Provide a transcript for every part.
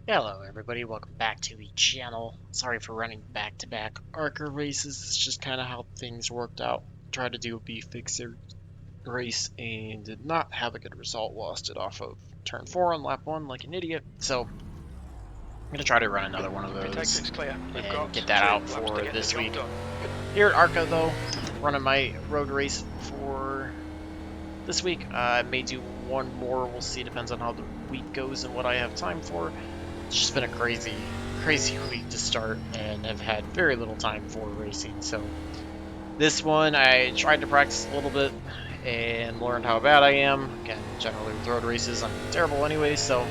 Hello everybody, welcome back to the channel. Sorry for running back-to-back ARCA races. It's just kind of how things worked out. Tried to do a B-Fixer race and did not have a good result. Lost it off of turn 4 on lap 1 like an idiot. So I'm going to try to run another one of Pit those exit's clear. We've and got get that 2 out laps for to get the this job week. done. Here at ARCA though, running my road race for this week. I may do one more, we'll see, depends on how the week goes and what I have time for. It's just been a crazy week to start and have had very little time for racing. So this one I tried to practice a little bit and learned how bad I am. Again, generally with road races I'm terrible anyway, so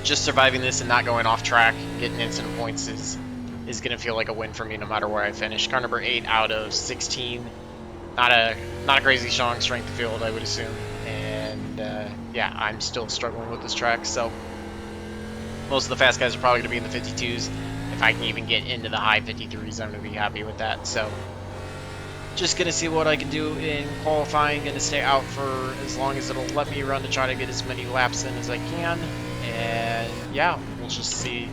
just surviving this and not going off track and getting incident points is going to feel like a win for me no matter where I finish. Car number 8 out of 16. Not a crazy strong strength of field, I would assume. And yeah, I'm still struggling with this track, so most of the fast guys are probably going to be in the 52s. If I can even get into the high 53s, I'm going to be happy with that. So just going to see what I can do in qualifying. Going to stay out for as long as it'll let me run to try to get as many laps in as I can. And yeah, we'll just see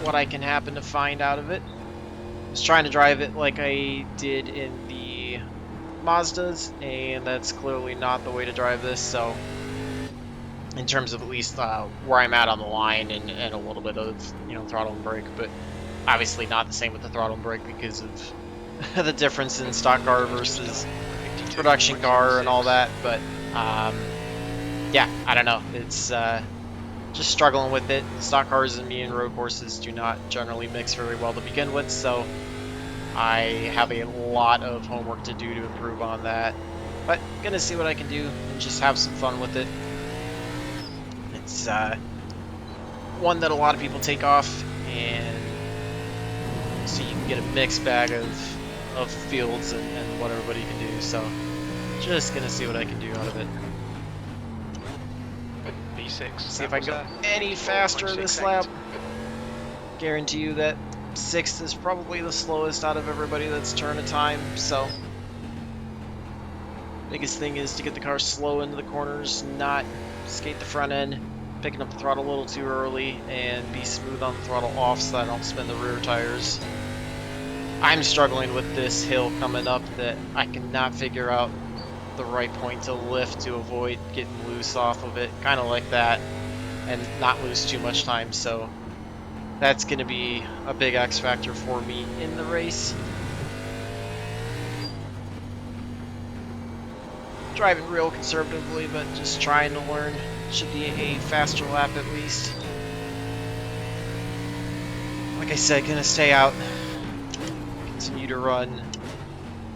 what I can happen to find out of it. I was trying to drive it like I did in the Mazdas, and that's clearly not the way to drive this. So in terms of at least where I'm at on the line and a little bit of, throttle and brake, but obviously not the same with the throttle and brake because of the difference in stock car versus production car and all that. But yeah, I don't know. It's just struggling with it. Stock cars and me and road courses do not generally mix very well to begin with, so I have a lot of homework to do to improve on that. But gonna see what I can do and just have some fun with it. It's one that a lot of people take off, and so you can get a mixed bag of fields and what everybody can do. So just gonna see what I can do out of it. B6. See if I can go any faster this lap. Guarantee you that 6th is probably the slowest out of everybody that's turn a time. So biggest thing is to get the car slow into the corners, not skate the front end, picking up the throttle a little too early, and be smooth on the throttle off so I don't spin the rear tires. I'm struggling with this hill coming up that I cannot figure out the right point to lift to avoid getting loose off of it, kind of like that, and not lose too much time. So that's going to be a big X factor for me in the race. Driving real conservatively, but just trying to learn. Should be a faster lap at least. Like I said, gonna stay out. Continue to run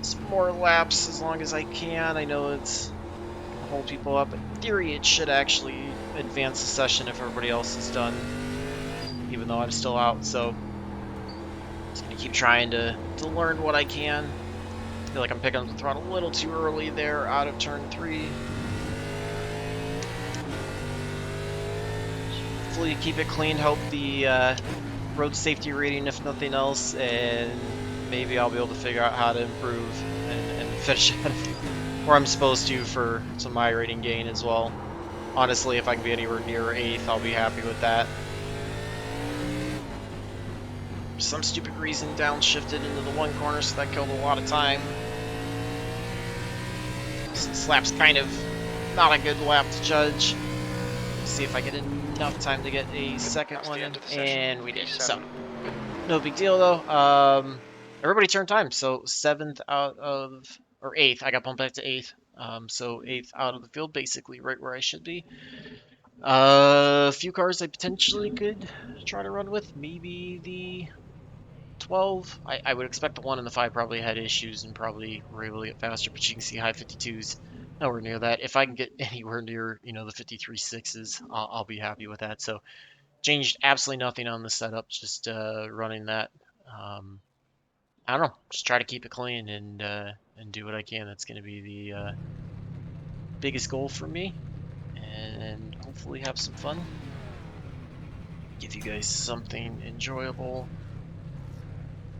some more laps as long as I can. I know it's gonna hold people up. In theory, it should actually advance the session if everybody else is done, even though I'm still out. So just gonna keep trying to learn what I can. I feel like I'm picking up the throttle a little too early there out of turn 3. Hopefully keep it clean, hope the road safety rating if nothing else, and maybe I'll be able to figure out how to improve and finish at where I'm supposed to for some iRating gain as well. Honestly, if I can be anywhere near 8th, I'll be happy with that. For some stupid reason, downshifted into the one corner, so that killed a lot of time. This lap's kind of not a good lap to judge. See if I get enough time to get a second one, and we did. So no big deal though. Everybody turned time, so 7th out of, or 8th. I got bumped back to 8th. So 8th out of the field, basically right where I should be. A few cars I potentially could try to run with, maybe the 12. I would expect the 1 and the 5 probably had issues and probably were able to get faster, but you can see high 52s, nowhere near that. If I can get anywhere near, the 53 6s, I'll be happy with that. So changed absolutely nothing on the setup, just running that. I don't know, just try to keep it clean and do what I can. That's going to be the biggest goal for me, and hopefully have some fun. Give you guys something enjoyable.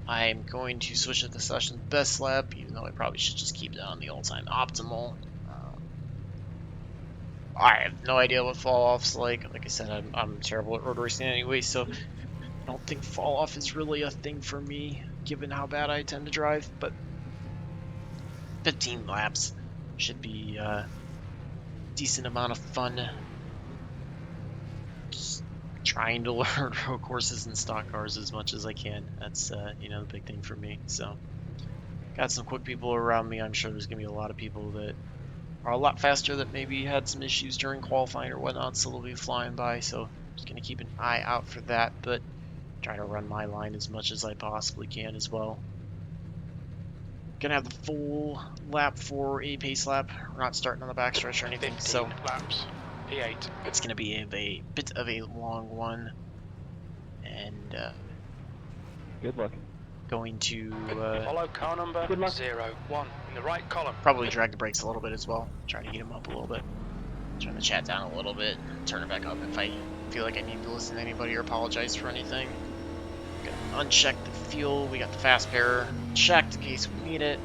I'm going to switch at the session best lap, even though I probably should just keep it on the all-time optimal. I have no idea what fall off's like. Like I said, I'm terrible at road racing anyway, so I don't think fall off is really a thing for me, given how bad I tend to drive. But 15 laps should be a decent amount of fun. Just trying to learn road courses and stock cars as much as I can. That's you know, the big thing for me. So got some quick people around me. I'm sure there's gonna be a lot of people that are a lot faster that maybe had some issues during qualifying or whatnot, so they'll be flying by. So just gonna keep an eye out for that, but try to run my line as much as I possibly can as well. Gonna have the full lap for a pace lap. We're not starting on the backstretch or anything, so laps, P8. it's gonna be a bit of a long one, and Good luck. going to Follow car number 01 in the right column. probably drag the brakes a little bit as well. Try to heat them up a little bit. Turn the chat down a little bit. Turn it back up if I feel like I need to listen to anybody or apologize for anything. Gonna uncheck the fuel. We got the fast pair checked in case we need it.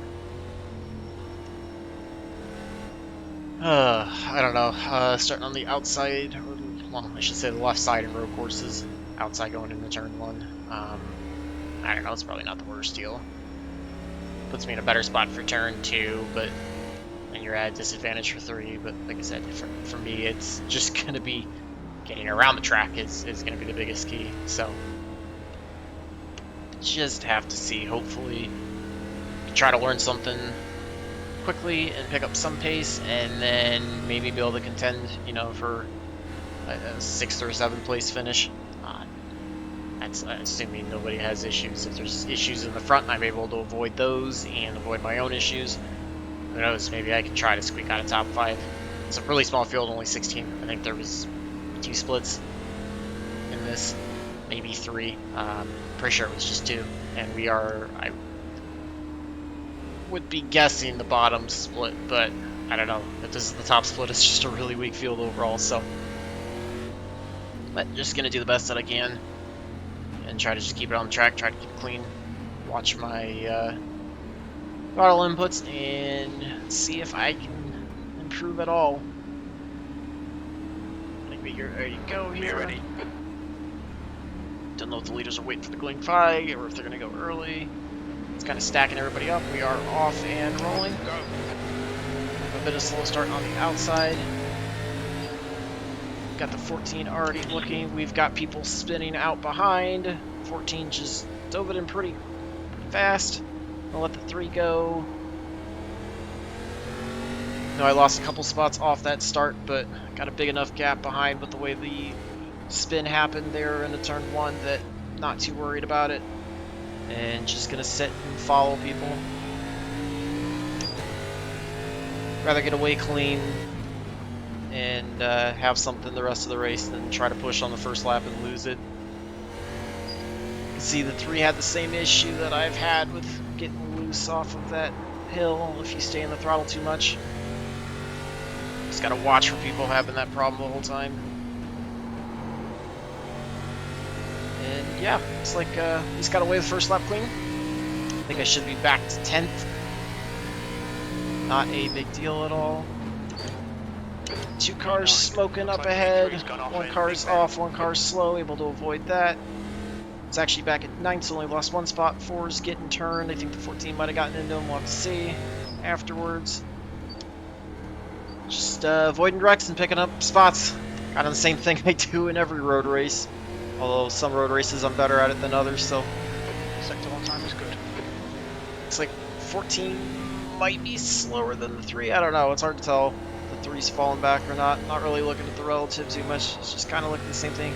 I don't know. Starting on the outside, or, well, I should say the left side in road courses. Outside going into turn 1. I don't know. It's probably not the worst deal. Puts me in a better spot for turn 2, but and you're at a disadvantage for 3. But like I said, for me, it's just going to be getting around the track is going to be the biggest key. So just have to see. Hopefully, try to learn something quickly and pick up some pace, and then maybe be able to contend, you know, for a 6th or 7th place finish. That's assuming nobody has issues. If there's issues in the front, I'm able to avoid those and avoid my own issues. Who knows? Maybe I can try to squeak out a top 5. It's a really small field, only 16. I think there was 2 splits in this, maybe 3. Pretty sure it was just 2. And we are, I would be guessing the bottom split, but I don't know. If this is the top split, it's just a really weak field overall. So, but just gonna do the best that I can and try to just keep it on the track, try to keep it clean, watch my throttle inputs, and see if I can improve at all. I think you're ready to go here. Ready. Don't know if the leaders are waiting for the green flag or if they're gonna go early. It's kind of stacking everybody up. We are off and rolling. Go. A bit of slow start on the outside. Got the 14 already looking. We've got people spinning out behind. 14 just dove it in pretty fast. I'll let the 3 go. No, I lost a couple spots off that start, but got a big enough gap behind with the way the spin happened there in the turn 1 that not too worried about it. And just gonna sit and follow people. Rather get away clean and have something the rest of the race than try to push on the first lap and lose it. You can see the 3 had the same issue that I've had with getting loose off of that hill if you stay in the throttle too much. Just gotta watch for people having that problem the whole time. And yeah, it's like he's got away with the first lap clean. I think I should be back to 10th. Not a big deal at all. 2 cars smoking up ahead. 1 car's off, 1 car's slow, able to avoid that. It's actually back at 9th, so only lost 1 spot. 4's getting turned. I think the 14 might have gotten into him. We'll have to see afterwards. Just avoiding wrecks and picking up spots. Kind of the same thing I do in every road race. Although some road races I'm better at it than others, so. Sector 1 time is good. Looks like 14 might be slower than the 3. I don't know. It's hard to tell if the 3's falling back or not. Not really looking at the relative too much. It's just kind of looking the same thing.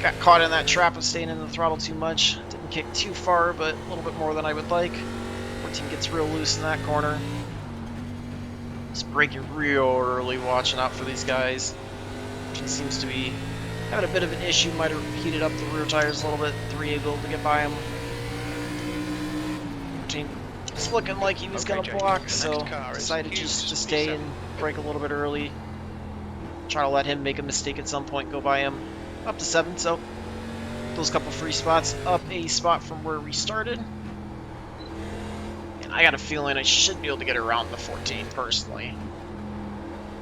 Got caught in that trap of staying in the throttle too much. Didn't kick too far, but a little bit more than I would like. 14 gets real loose in that corner. Just braking real early, watching out for these guys. He seems to be having a bit of an issue. Might have heated up the rear tires a little bit. 3 able to get by him. 14 it's looking like he was going to block, so decided just to stay and brake a little bit early. Try to let him make a mistake at some point, go by him. Up to 7, so those couple free spots, up a spot from where we started. And I got a feeling I should be able to get around the 14 personally.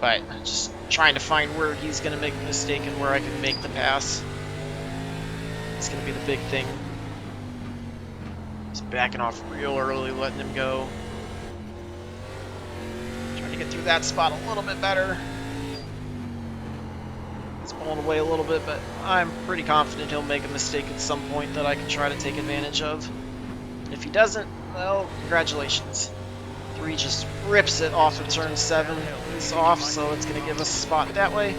But just trying to find where he's going to make a mistake and where I can make the pass. It's going to be the big thing. Just backing off real early, letting him go. Trying to get through that spot a little bit better. It's pulling away a little bit, but I'm pretty confident he'll make a mistake at some point that I can try to take advantage of. And if he doesn't, well, congratulations. 3 just rips it off of turn 7. He's off, so it's going to give us a spot that way.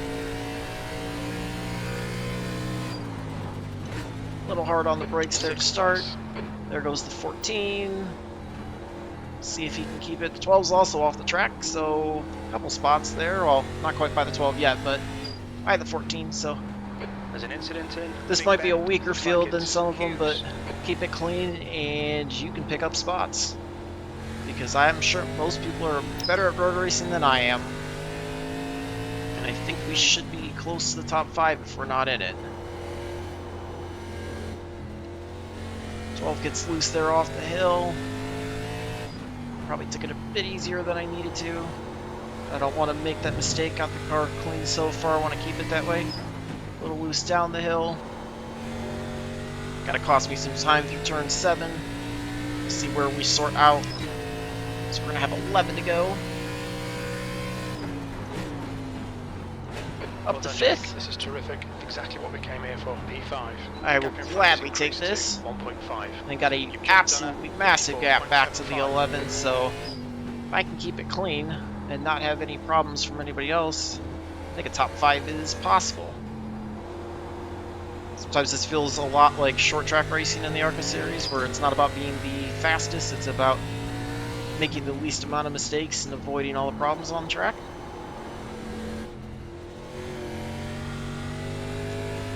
A little hard on the brakes there to start. There goes the 14. See if he can keep it. The 12's also off the track, so a couple spots there. Well, not quite by the 12 yet, but by the 14, so There's an incident in. this might be a weaker field than some of them, but keep it clean and you can pick up spots. Because I'm sure most people are better at road racing than I am. And I think we should be close to the top 5 if we're not in it. 12 gets loose there off the hill. Probably took it a bit easier than I needed to. I don't want to make that mistake. Got the car clean so far. I want to keep it that way. A little loose down the hill. Gotta cost me some time through turn 7. See where we sort out. So we're gonna have 11 to go. Up to 5th. This is terrific. Exactly what we came here for. P5. I will gladly take this. 1.5. And got a absolutely massive gap back to the 11. So if I can keep it clean and not have any problems from anybody else, I think a top 5 is possible. Sometimes this feels a lot like short track racing in the ARCA series, where it's not about being the fastest, it's about making the least amount of mistakes and avoiding all the problems on the track.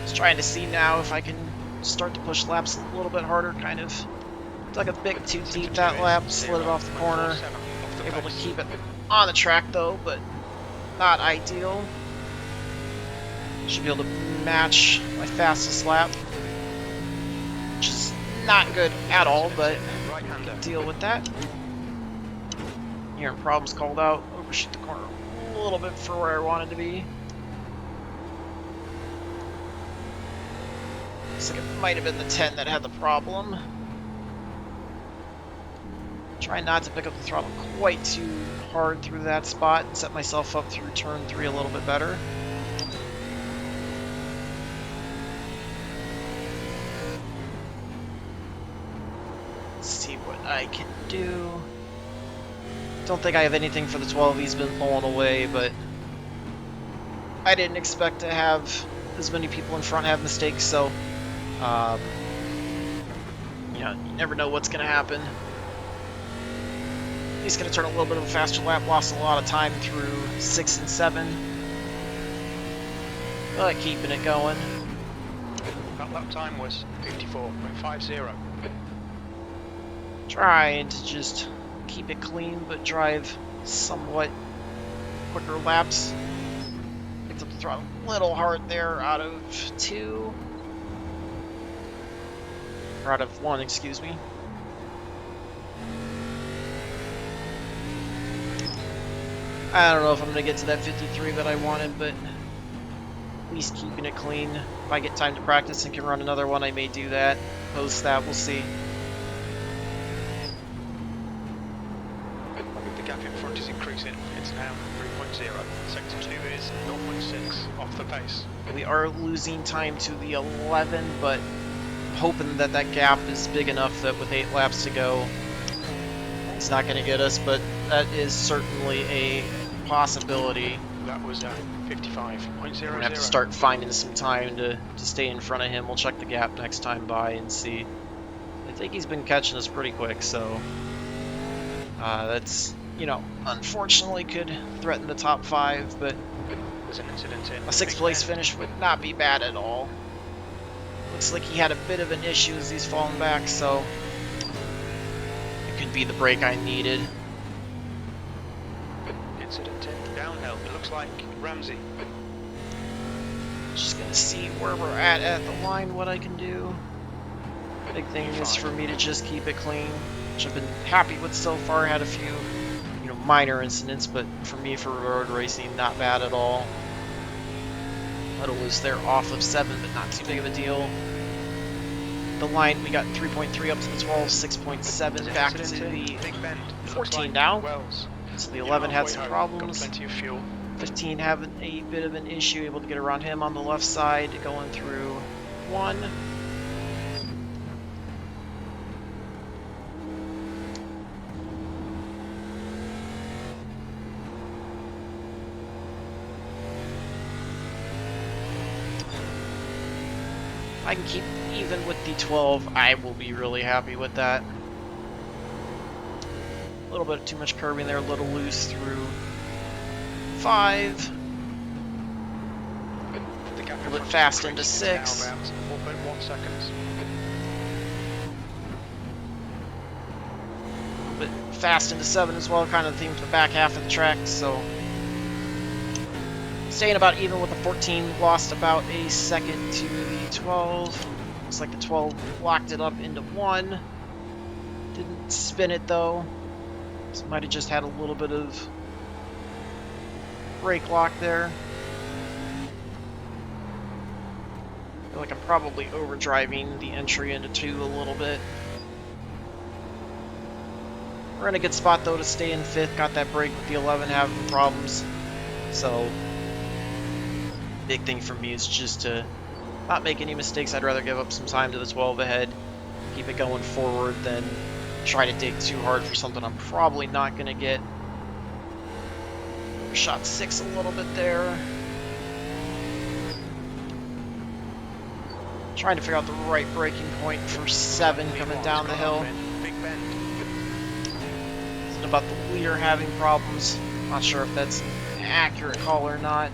Just trying to see now if I can start to push laps a little bit harder, kind of dug a bit too deep that lap, slid it off the corner. Able to keep it on the track though, but not ideal. Should be able to match my fastest lap, which is not good at all, but deal with that. Hearing problems called out. Overshoot the corner a little bit for where I wanted to be. Looks like it might have been the 10 that had the problem. Try not to pick up the throttle quite too hard through that spot and set myself up through turn 3 a little bit better. Let's see what I can do. Don't think I have anything for the 12. He's been pulling away, but I didn't expect to have as many people in front have mistakes, so you never know what's going to happen. He's going to turn a little bit of a faster lap, lost a lot of time through 6 and 7, but keeping it going. That lap time was 54.50. Trying to just keep it clean, but drive somewhat quicker laps. Picked up the throttle a little hard there out of 2. Or out of 1, excuse me. I don't know if I'm going to get to that 53 that I wanted, but at least keeping it clean. If I get time to practice and can run another one, I may do that. Post that, we'll see. The gap in front is increasing. It's now 3.0. Sector 2 is 0.6 off the pace. We are losing time to the 11, but hoping that that gap is big enough that with 8 laps to go, it's not going to get us, but that is certainly a possibility. That was 55.00. We're going to have to start finding some time to stay in front of him. We'll check the gap next time by and see. I think he's been catching us pretty quick, so that's, unfortunately could threaten the top 5, but There's an incident in. a 6th place finish would not be bad at all. Looks like he had a bit of an issue as he's falling back, so it could be the break I needed. Incident in downhill. It looks like Ramsey. Just gonna see where we're at the line, what I can do. Big thing is for me to just keep it clean, which I've been happy with so far. Had a few, minor incidents, but for me, for road racing, not bad at all. Little loose there off of 7, but not too big of a deal. The line, we got 3.3 up to the 12, 6.7 back to the 14 now. So the 11 had some problems. 15 having a bit of an issue, able to get around him on the left side, going through 1. I can keep even with the 12, I will be really happy with that. A little bit too much curving there, a little loose through 5. A little bit fast into 6. 4.1 seconds. A bit fast into 7 as well, kind of the theme for the back half of the track, so staying about even with the 14, lost about a second to the 12. Looks like the 12 locked it up into 1. Didn't spin it though. So might have just had a little bit of brake lock there. I feel like I'm probably overdriving the entry into 2 a little bit. We're in a good spot though to stay in 5th. Got that brake with the 11 having problems. So big thing for me is just to not make any mistakes. I'd rather give up some time to the 12 ahead, keep it going forward, than try to dig too hard for something I'm probably not going to get. Overshot 6 a little bit there. Trying to figure out the right braking point for 7 coming down the hill. It's about the leader having problems. Not sure if that's an accurate call or not.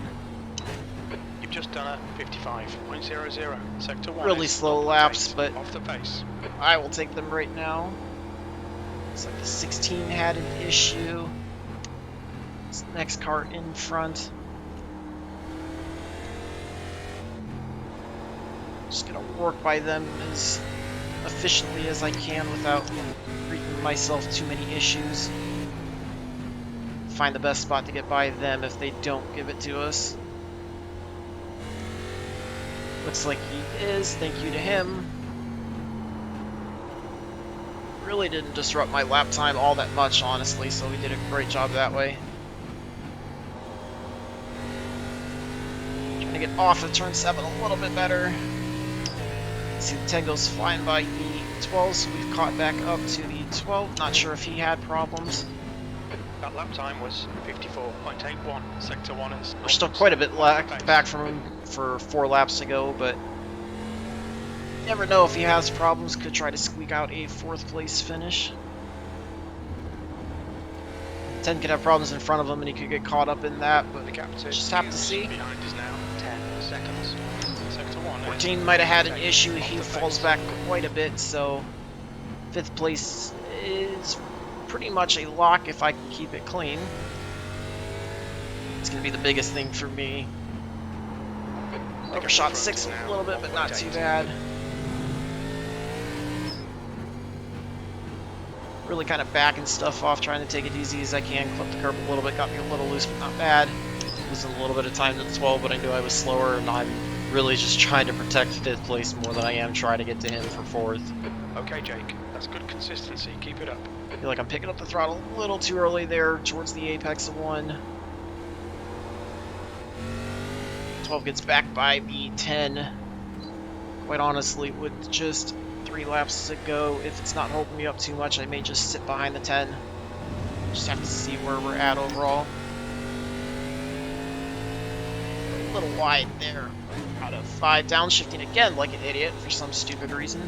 Just done a 55.00. Sector 1. Really slow laps, but off the pace. I will take them right now. Looks like the 16 had an issue. This next car in front. Just gonna work by them as efficiently as I can without creating myself too many issues. Find the best spot to get by them if they don't give it to us. Looks like he is. Thank you to him. Really didn't disrupt my lap time all that much, honestly, so we did a great job that way. Trying to get off of turn 7 a little bit better. See the 10 goes flying by the 12, so we've caught back up to the 12. Not sure if he had problems. That lap time was 54.81. Sector 1 is... We're still quite a bit back from him for 4 laps to go, but you never know if he has problems. Could try to squeak out a 4th place finish. 10 could have problems in front of him and he could get caught up in that, but just have to see. Behind is now 10 seconds. Sector 1 14 might have had an issue. He falls back quite a bit, so 5th place is pretty much a lock if I can keep it clean. It's going to be the biggest thing for me. I think I shot 6 a little bit, but not too bad. Really kind of backing stuff off, trying to take it easy as I can. Clip the curb a little bit, got me a little loose, but not bad. Losing a little bit of time to the 12, but I knew I was slower, and I'm really just trying to protect 5th place more than I am trying to get to him for 4th. Okay, Jake, that's good consistency. Keep it up. I feel like I'm picking up the throttle a little too early there towards the apex of 1. 12 gets back by the 10. Quite honestly, with just 3 laps to go, if it's not holding me up too much, I may just sit behind the 10. Just have to see where we're at overall. A little wide there. Out of 5. Downshifting again like an idiot for some stupid reason.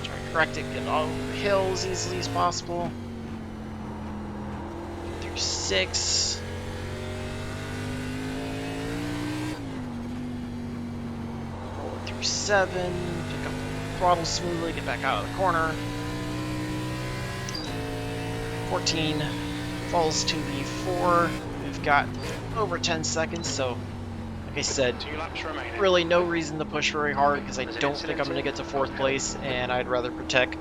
Try to correct it, get all the hills as easily as possible. Through 6. Roll it through 7. Pick up the throttle smoothly, get back out of the corner. 14 falls to the 4. We've got over 10 seconds, so like I said, 2 laps remaining. really no reason to push very hard because I don't think I'm going to get to 4th place, and I'd rather protect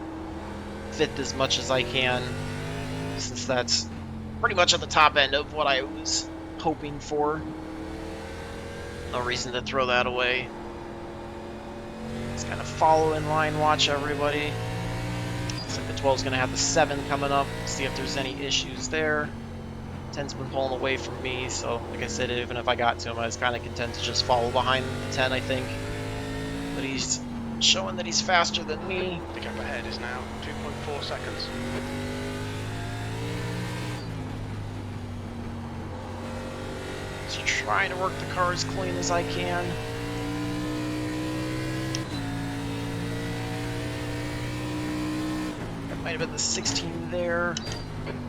5th as much as I can. since that's pretty much at the top end of what I was hoping for. No reason to throw that away. Just kind of follow in line, watch everybody. Looks like the 12's going to have the 7 coming up. See if there's any issues there. 10's been pulling away from me, so like I said, even if I got to him, I was kind of content to just follow behind the 10, I think. But he's showing that he's faster than me. The gap ahead is now 2.4 seconds. So trying to work the car as clean as I can. That might have been the 16 there.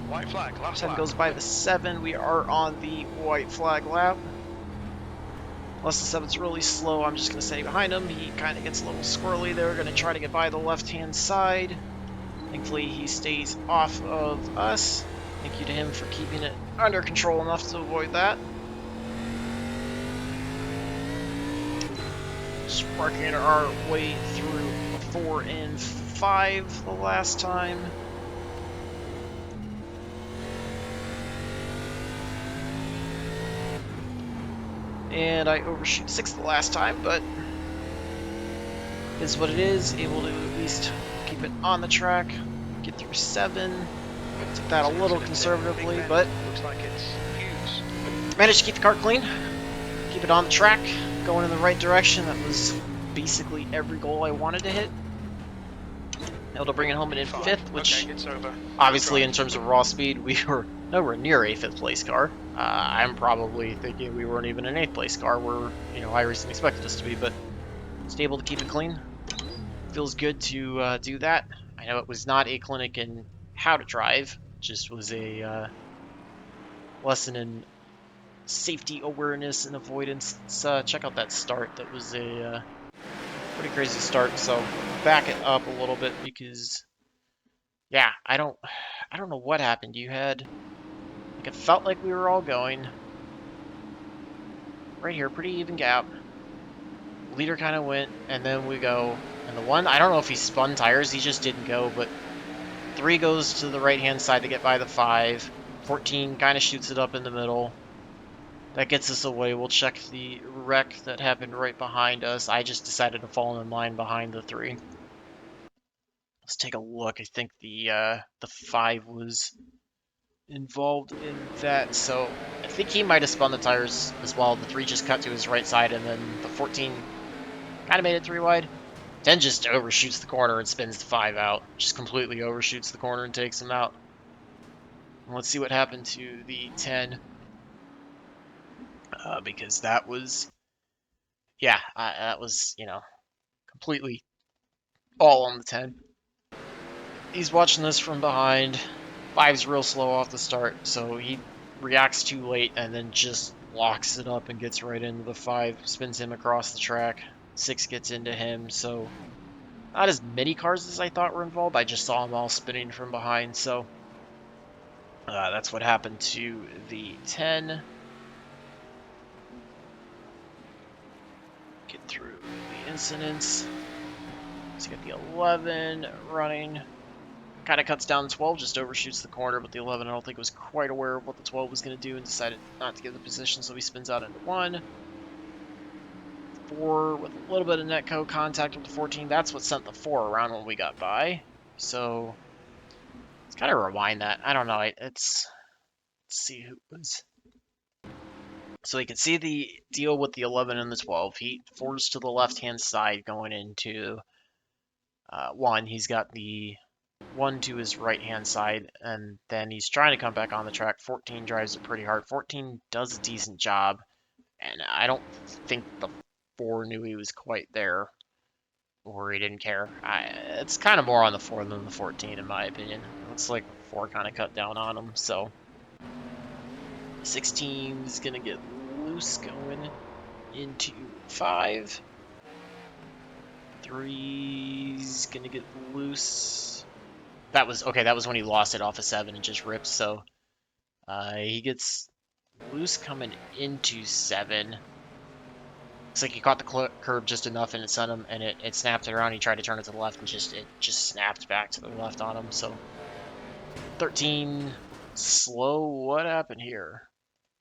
White flag, last 10 lap. goes by the 7. We are on the white flag lap. Unless the 7's really slow, I'm just going to stay behind him. He kind of gets a little squirrely there. Going to try to get by the left-hand side. Thankfully, he stays off of us. Thank you to him for keeping it under control enough to avoid that. Just working our way through a 4 and 5 the last time. And I overshoot 6 the last time, but it is what it is. Able to at least keep it on the track, get through 7. Took that a little conservatively, but looks like it's huge. managed to keep the car clean, keep it on the track, going in the right direction. That was basically every goal I wanted to hit. Able to bring it home in 5th, which okay, it's over. obviously in terms of raw speed, we were nowhere near a 5th place car. I'm probably thinking we weren't even an 8th place car where, you know, iRacing expected us to be, but just able to keep it clean. Feels good to do that. I know it was not a clinic in how to drive, just was a lesson in safety awareness and avoidance. Let's check out that start. That was a pretty crazy start, so back it up a little bit because, yeah, I don't know what happened. You had, like, it felt like we were all going right here, pretty even gap. Leader kind of went, and then we go, and the 1, I don't know if he spun tires, he just didn't go, but 3 goes to the right-hand side to get by the 5. 14 kind of shoots it up in the middle. That gets us away. We'll check the wreck that happened right behind us. I just decided to fall in line behind the 3. Let's take a look. I think the 5 was involved in that, so I think he might have spun the tires as well. The 3 just cut to his right side, and then the 14 kind of made it 3 wide. 10 just overshoots the corner and spins the 5 out. Just completely overshoots the corner and takes him out. And let's see what happened to the 10. Because that was, yeah, that was, you know, completely all on the 10. He's watching this from behind. 5's real slow off the start, so he reacts too late and then just locks it up and gets right into the 5, spins him across the track. 6 gets into him, so not as many cars as I thought were involved. I just saw them all spinning from behind, so that's what happened to the 10. Get through the incidents. Let's get the 11 running. Kind of cuts down 12, just overshoots the corner, but the 11 I don't think was quite aware of what the 12 was going to do and decided not to give the position, so he spins out into 1. 4 with a little bit of netco contact with the 14. That's what sent the 4 around when we got by. So let's kind of rewind that. I don't know. Let's see who was. So you can see the deal with the 11 and the 12. He forwards to the left-hand side going into 1. He's got the 1 to his right-hand side, and then he's trying to come back on the track. 14 drives it pretty hard. 14 does a decent job, and I don't think the 4 knew he was quite there, or he didn't care. It's kind of more on the 4 than the 14, in my opinion. Looks like the 4 kind of cut down on him, so 16 is going to get loose going into 5. 3's going to get loose. That was when he lost it off of 7 and just ripped, so he gets loose coming into 7. Looks like he caught the curb just enough and it sent him, and it snapped it around. He tried to turn it to the left and it just snapped back to the left on him, so 13. Slow. What happened here?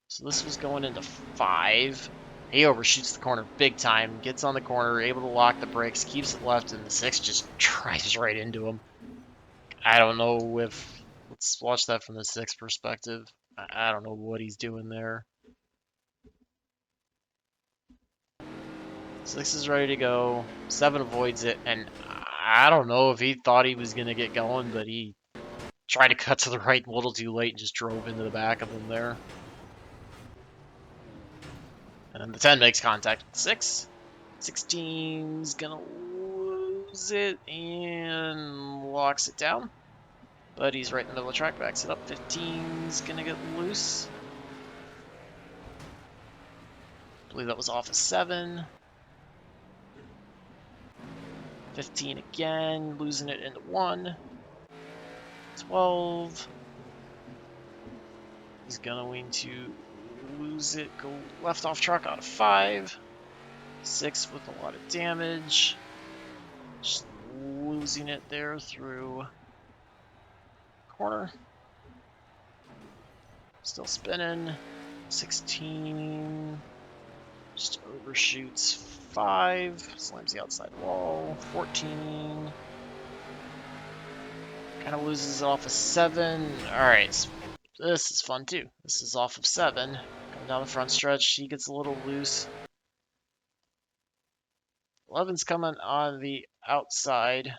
So this was going into 5. He overshoots the corner big time, gets on the corner, able to lock the brakes, keeps it left, and the 6 just drives right into him. I don't know if... Let's watch that from the 6 perspective. I don't know what he's doing there. 6 is ready to go. 7 avoids it, and I don't know if he thought he was going to get going, but he tried to cut to the right a little too late and just drove into the back of him there. And then the 10 makes contact with 6. 16's gonna lose it and locks it down. But he's right in the middle of the track, backs it up. 15's gonna get loose. I believe that was off of 7. 15 again, losing it into 1. 12. He's going to lose it, go left off track out of 5. 6 with a lot of damage. Just losing it there through corner. Still spinning. 16 just overshoots 5. Slams the outside wall. 14 kind of loses off of 7. Alright, so this is fun too. This is off of 7. Coming down the front stretch, he gets a little loose. 11's coming on the outside. I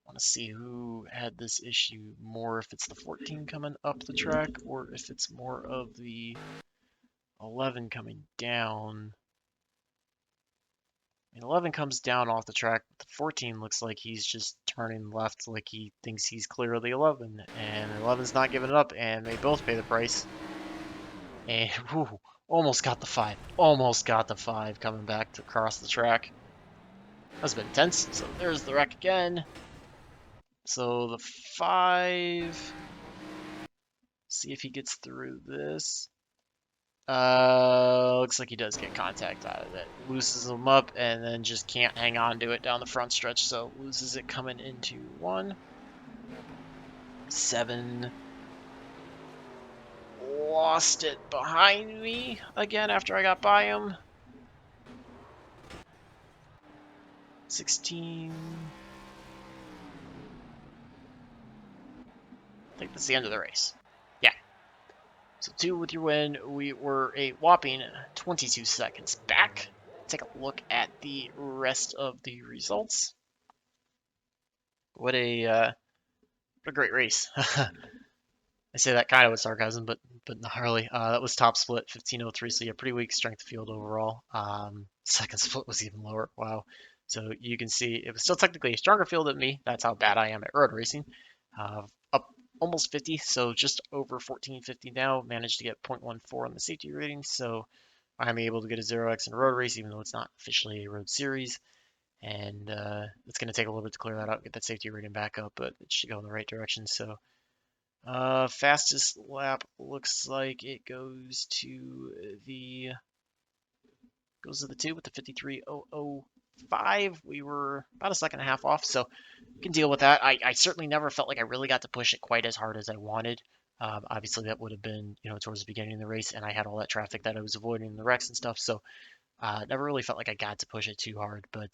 want to see who had this issue more, if it's the 14 coming up the track or if it's more of the 11 coming down. I mean, 11 comes down off the track, but the 14 looks like he's just turning left like he thinks he's clear of the 11, and 11's not giving it up, and they both pay the price. And whew, almost got the 5. Almost got the 5 coming back to cross the track. That's been intense. So there's the wreck again. So the 5. See if he gets through this. Looks like he does get contact out of it. Looses him up and then just can't hang on to it down the front stretch. So loses it coming into 1. 7. Lost it behind me again after I got by him. 16. I think that's the end of the race. Yeah. So 2 with your win. We were a whopping 22 seconds back. Take a look at the rest of the results. What a great race. I say that kind of with sarcasm, but not really. That was top split, 15:03, so yeah, pretty weak strength field overall. Second split was even lower. Wow. So you can see it was still technically a stronger field than me. That's how bad I am at road racing. Up almost 50, so just over 1450 now. Managed to get 0.14 on the safety rating, so I'm able to get a 0x in a road race, even though it's not officially a road series. And it's going to take a little bit to clear that out, get that safety rating back up, but it should go in the right direction. So fastest lap looks like it goes to the 2 with the 53:005. We were about a second and a half off, so you can deal with that. I certainly never felt like I really got to push it quite as hard as I wanted. Obviously, that would have been, towards the beginning of the race, and I had all that traffic that I was avoiding in the wrecks and stuff, so never really felt like I got to push it too hard, but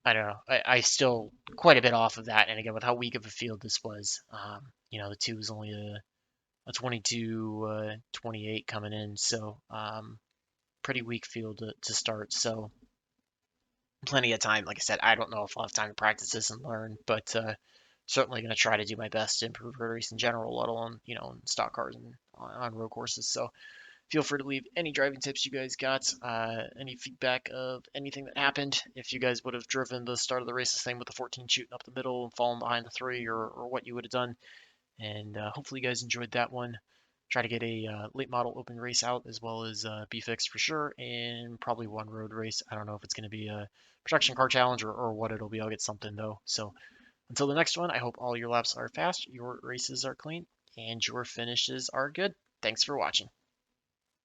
I don't know. I still quite a bit off of that, and again, with how weak of a field this was, the 2 was only a 22-28 coming in, so pretty weak field to start, so plenty of time. Like I said, I don't know if I'll have time to practice this and learn, but certainly going to try to do my best to improve road race in general, let alone, in stock cars and on road courses. So feel free to leave any driving tips you guys got, any feedback of anything that happened, if you guys would have driven the start of the race the same with the 14 shooting up the middle and falling behind the 3, or what you would have done. And hopefully you guys enjoyed that one. Try to get a late model open race out, as well as B-Fix for sure, and probably one road race. I don't know if it's going to be a production car challenge or what it'll be. I'll get something though. So until the next one, I hope all your laps are fast, your races are clean, and your finishes are good. Thanks for watching.